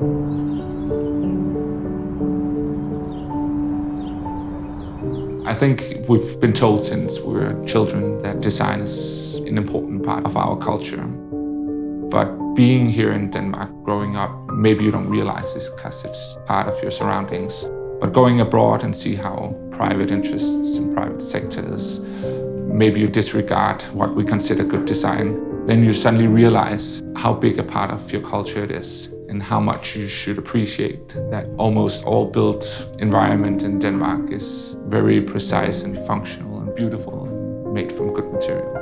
I think we've been told since we were children that design is an important part of our culture. But being here in Denmark, growing up, maybe you don't realize this because it's part of your surroundings. But going abroad and see how private interests and private sectors, maybe you disregard what we consider good design, then you suddenly realize how big a part of your culture it is and how much you should appreciate that almost all built environment in Denmark is very precise and functional and beautiful and made from good materials.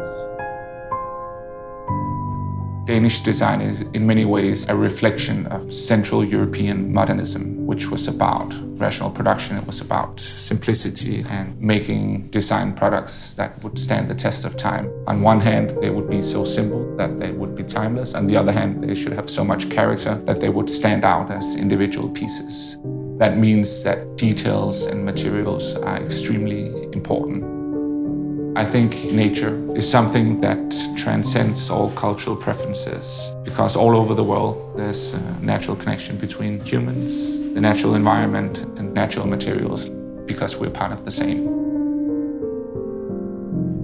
Danish design is in many ways a reflection of Central European modernism, which was about rational production. It was about simplicity and making design products that would stand the test of time. On one hand, they would be so simple that they would be timeless. On the other hand, they should have so much character that they would stand out as individual pieces. That means that details and materials are extremely important. I think nature is something that transcends all cultural preferences because all over the world there's a natural connection between humans, the natural environment and natural materials because we're part of the same.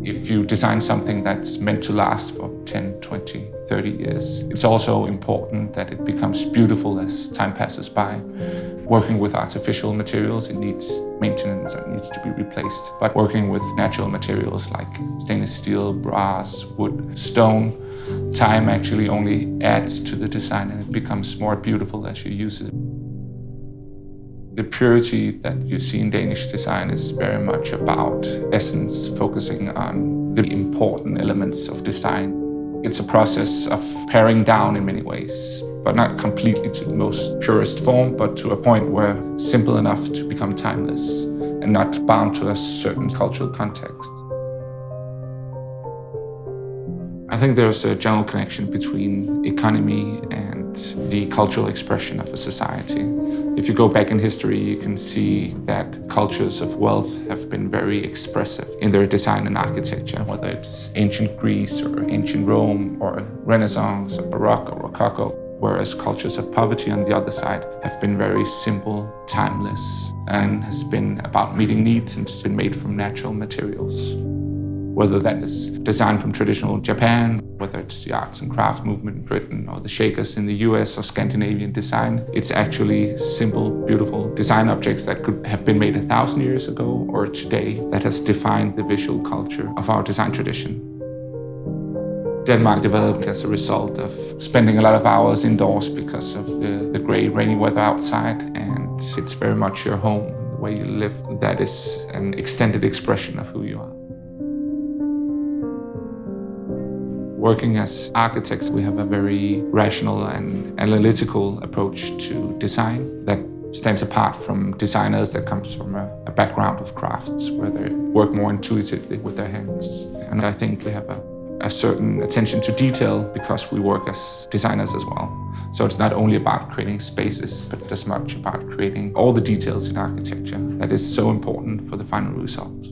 If you design something that's meant to last for 10, 20, 30 years, it's also important that it becomes beautiful as time passes by. Working with artificial materials, it needs maintenance, it needs to be replaced. But working with natural materials like stainless steel, brass, wood, stone, time actually only adds to the design and it becomes more beautiful as you use it. The purity that you see in Danish design is very much about essence, focusing on the important elements of design. It's a process of paring down in many ways, but not completely to the most purest form, but to a point where simple enough to become timeless and not bound to a certain cultural context. I think there's a general connection between economy and the cultural expression of a society. If you go back in history, you can see that cultures of wealth have been very expressive in their design and architecture, whether it's ancient Greece or ancient Rome or Renaissance or Baroque or Rococo, whereas cultures of poverty on the other side have been very simple, timeless, and has been about meeting needs and it's been made from natural materials. Whether that is design from traditional Japan, whether it's the arts and crafts movement in Britain or the Shakers in the US or Scandinavian design, it's actually simple, beautiful design objects that could have been made 1,000 years ago or today that has defined the visual culture of our design tradition. Denmark developed as a result of spending a lot of hours indoors because of the grey, rainy weather outside, and it's very much your home, the way you live. That is an extended expression of who you are. Working as architects, we have a very rational and analytical approach to design that stands apart from designers that comes from a background of crafts where they work more intuitively with their hands. And I think we have a certain attention to detail because we work as designers as well. So it's not only about creating spaces, but as much about creating all the details in architecture that is so important for the final result.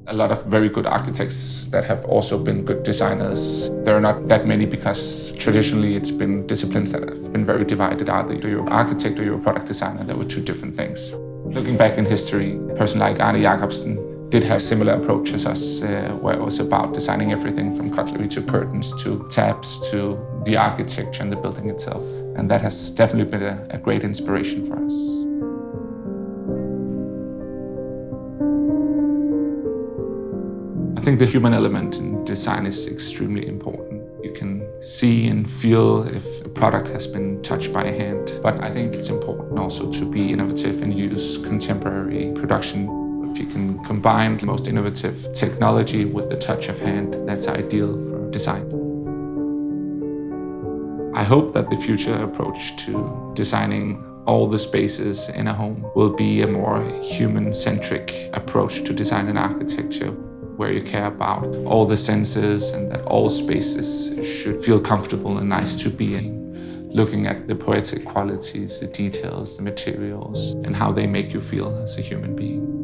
A lot of very good architects that have also been good designers. There are not that many because traditionally it's been disciplines that have been very divided. Either you're an architect or you're a product designer. There were two different things. Looking back in history, a person like Arne Jacobsen did have similar approaches as where it was about designing everything from cutlery to curtains to taps to the architecture and the building itself. And that has definitely been a great inspiration for us. I think the human element in design is extremely important. You can see and feel if a product has been touched by a hand, but I think it's important also to be innovative and use contemporary production. If you can combine the most innovative technology with the touch of hand, that's ideal for design. I hope that the future approach to designing all the spaces in a home will be a more human-centric approach to design and architecture, where you care about all the senses and that all spaces should feel comfortable and nice to be in. Looking at the poetic qualities, the details, the materials, and how they make you feel as a human being.